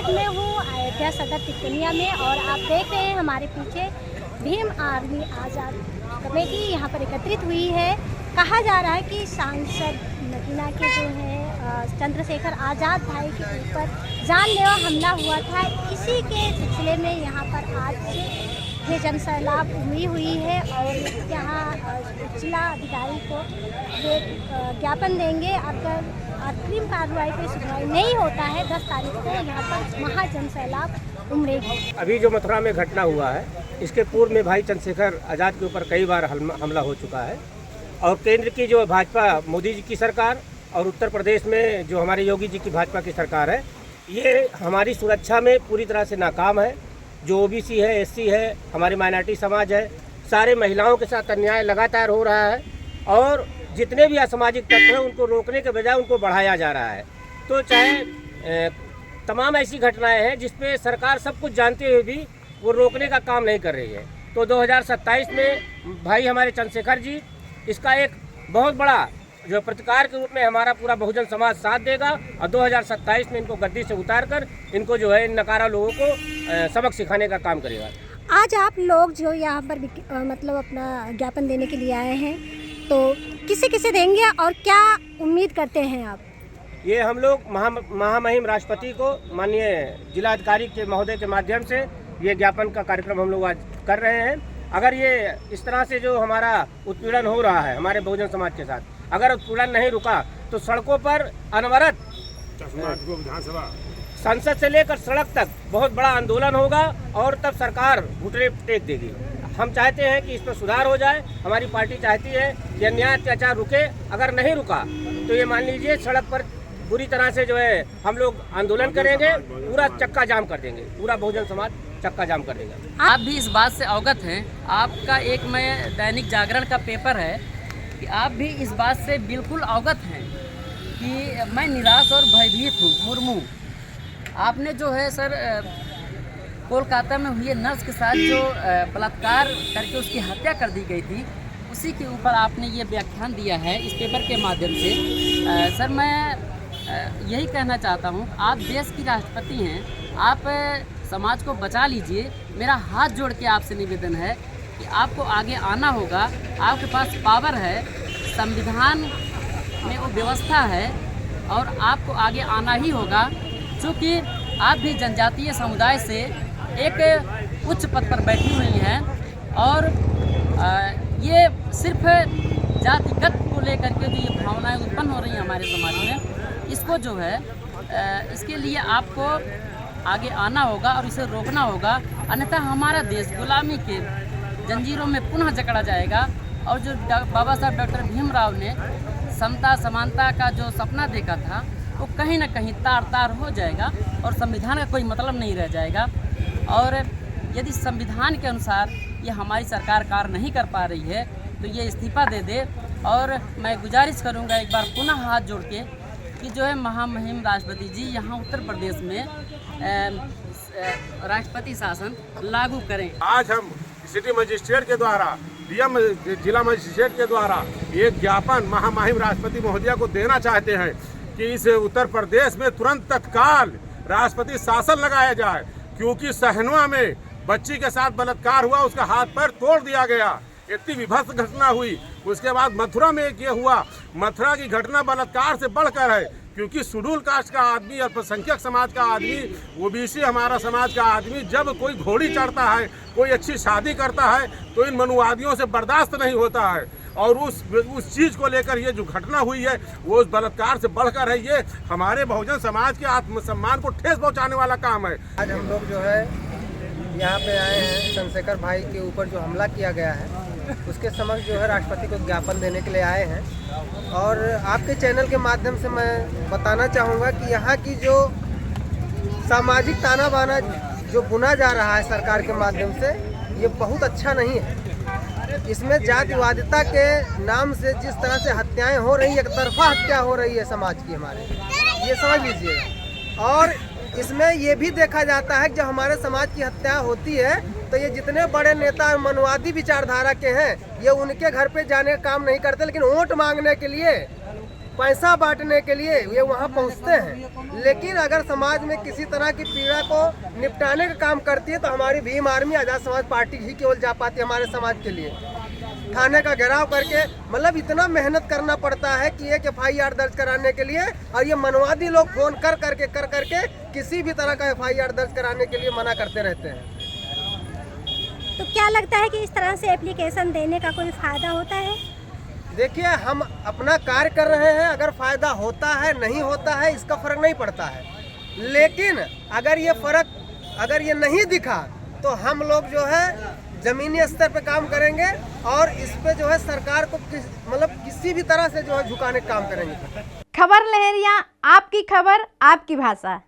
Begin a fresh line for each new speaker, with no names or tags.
आज मैं हूँ अयोध्या सदर तिकोनिया में और आप देख रहे हैं हमारे पीछे भीम आर्मी आज़ाद कमेटी यहाँ पर एकत्रित हुई है। कहा जा रहा है कि सांसद नगीना के जो है चंद्रशेखर आज़ाद भाई के ऊपर जानलेवा हमला हुआ था, इसी के सिलसिले में यहाँ पर आज से ये जनसैलाब उमड़ी हुई है और यहाँ जिला अधिकारी को ये ज्ञापन देंगे। अगर अग्रिम कार्रवाई पर सुनवाई नहीं होता है 10 तारीख को यहाँ पर महाजनसैलाब उमड़ेगी।
अभी जो मथुरा में घटना हुआ है, इसके पूर्व में भाई चंद्रशेखर आज़ाद के ऊपर कई बार हमला हो चुका है और केंद्र की जो भाजपा मोदी जी की सरकार और उत्तर प्रदेश में जो हमारे योगी जी की भाजपा की सरकार है, ये हमारी सुरक्षा में पूरी तरह से नाकाम है। जो ओबीसी है, एससी है, हमारी माइनॉरिटी समाज है, सारे महिलाओं के साथ अन्याय लगातार हो रहा है और जितने भी असामाजिक तत्व हैं उनको रोकने के बजाय उनको बढ़ाया जा रहा है। तो चाहे तमाम ऐसी घटनाएं हैं जिसपे सरकार सब कुछ जानते हुए भी वो रोकने का काम नहीं कर रही है। तो 2027 में भाई हमारे चंद्रशेखर जी इसका एक बहुत बड़ा जो प्रतिकार के रूप में हमारा पूरा बहुजन समाज साथ देगा और 2027 में इनको गद्दी से उतारकर इनको जो है इन नकारा लोगों को सबक सिखाने का काम करेगा।
आज आप लोग जो यहाँ पर मतलब अपना ज्ञापन देने के लिए आए हैं, तो किसे किसे देंगे और क्या उम्मीद करते हैं आप?
ये हम लोग महामहिम राष्ट्रपति को माननीय जिलाधिकारी के महोदय के माध्यम से ये ज्ञापन का कार्यक्रम हम लोग आज कर रहे हैं। अगर ये इस तरह से जो हमारा उत्पीड़न हो रहा है हमारे बहुजन समाज के साथ, अगर उत्पीड़न नहीं रुका तो सड़कों पर अनवरत संसद से लेकर सड़क तक बहुत बड़ा आंदोलन होगा और तब सरकार घुटने टेक देगी। हम चाहते हैं कि इसमें सुधार हो जाए। हमारी पार्टी चाहती है कि अन्याय अत्याचार रुके। अगर नहीं रुका तो ये मान लीजिए सड़क पर पूरी तरह से जो है हम लोग आंदोलन करेंगे, पूरा चक्का जाम कर देंगे, पूरा बहुजन समाज चक्का जाम कर देगा।
आप भी इस बात से अवगत हैं, आपका एक में दैनिक जागरण का पेपर है कि आप भी इस बात से बिल्कुल अवगत हैं कि मैं निराश और भयभीत हूँ। मुर्मू, आपने जो है सर कोलकाता में हुए नर्स के साथ जो बलात्कार करके उसकी हत्या कर दी गई थी, उसी के ऊपर आपने ये व्याख्यान दिया है इस पेपर के माध्यम से। सर मैं यही कहना चाहता हूँ, आप देश की राष्ट्रपति हैं, आप समाज को बचा लीजिए। मेरा हाथ जोड़ के आपसे निवेदन है कि आपको आगे आना होगा। आपके पास पावर है, संविधान में वो व्यवस्था है और आपको आगे आना ही होगा, क्योंकि आप भी जनजातीय समुदाय से एक उच्च पद पर बैठी हुई हैं और ये सिर्फ जातिगत को लेकर के जो ये भावनाएं उत्पन्न हो रही हैं हमारे समाज में, इसको जो है इसके लिए आपको आगे आना होगा और इसे रोकना होगा, अन्यथा हमारा देश गुलामी के जंजीरों में पुनः जकड़ा जाएगा। और जो बाबा साहब डॉक्टर भीमराव ने समता समानता का जो सपना देखा था वो कहीं ना कहीं तार तार हो जाएगा और संविधान का कोई मतलब नहीं रह जाएगा। और यदि संविधान के अनुसार ये हमारी सरकार कार्य नहीं कर पा रही है तो ये इस्तीफा दे दे। और मैं गुजारिश करूँगा एक बार पुनः हाथ जोड़ के कि जो है महामहिम राष्ट्रपति जी यहाँ उत्तर प्रदेश में राष्ट्रपति शासन लागू करें।
आज हम सिटी मजिस्ट्रेट के द्वारा, डीएम जिला मजिस्ट्रेट के द्वारा एक ज्ञापन महामहिम राष्ट्रपति महोदया को देना चाहते हैं कि इस उत्तर प्रदेश में तुरंत तत्काल राष्ट्रपति शासन लगाया जाए, क्योंकि सहनवा में बच्ची के साथ बलात्कार हुआ, उसका हाथ पैर तोड़ दिया गया, इतनी विभत्स घटना हुई। उसके बाद मथुरा में एक ये हुआ। मथुरा की घटना बलात्कार से बढ़कर है, क्योंकि शेड्यूल कास्ट का आदमी, अल्पसंख्यक समाज का आदमी, ओबीसी हमारा समाज का आदमी जब कोई घोड़ी चढ़ता है, कोई अच्छी शादी करता है तो इन मनुवादियों से बर्दाश्त नहीं होता है। और उस चीज़ को लेकर ये जो घटना हुई है वो उस बलात्कार से बढ़कर है। ये हमारे बहुजन समाज के आत्मसम्मान को ठेस पहुँचाने वाला काम है।
आज हम लोग जो है यहाँ पे आए हैं, चंद्रशेखर भाई के ऊपर जो हमला किया गया है उसके समक्ष जो है राष्ट्रपति को ज्ञापन देने के लिए आए हैं। और आपके चैनल के माध्यम से मैं बताना चाहूँगा कि यहाँ की जो सामाजिक ताना बाना जो बुना जा रहा है सरकार के माध्यम से, ये बहुत अच्छा नहीं है। इसमें जातिवादिता के नाम से जिस तरह से हत्याएं हो रही है, एक तरफा हत्या हो रही है समाज की हमारे, ये समझ लीजिएगा। और इसमें ये भी देखा जाता है कि जब हमारे समाज की हत्या होती है तो ये जितने बड़े नेता मनुवादी विचारधारा के हैं, ये उनके घर पे जाने का काम नहीं करते, लेकिन वोट मांगने के लिए पैसा बांटने के लिए ये वहाँ पहुँचते हैं, लेकिन अगर समाज में किसी तरह की पीड़ा को निपटाने का काम करती है तो हमारी भीम आर्मी आज़ाद समाज पार्टी ही केवल जा पाती है हमारे समाज के लिए। थाने का घेराव करके मतलब इतना मेहनत करना पड़ता है कि एक FIR दर्ज कराने के लिए, और ये मनवादी लोग फोन कर करके किसी भी तरह का FIR दर्ज कराने के लिए मना करते रहते हैं।
तो क्या लगता है कि इस तरह से एप्लीकेशन देने का कोई फ़ायदा होता है?
देखिए, हम अपना कार्य कर रहे हैं, अगर फ़ायदा होता है नहीं होता है इसका फ़र्क नहीं पड़ता है, लेकिन अगर ये नहीं दिखा तो हम लोग जो है ज़मीनी स्तर पे काम करेंगे और इस पे जो है सरकार को किसी भी तरह से जो है झुकाने का काम करेंगे।
खबर लहरिया, आपकी खबर आपकी भाषा।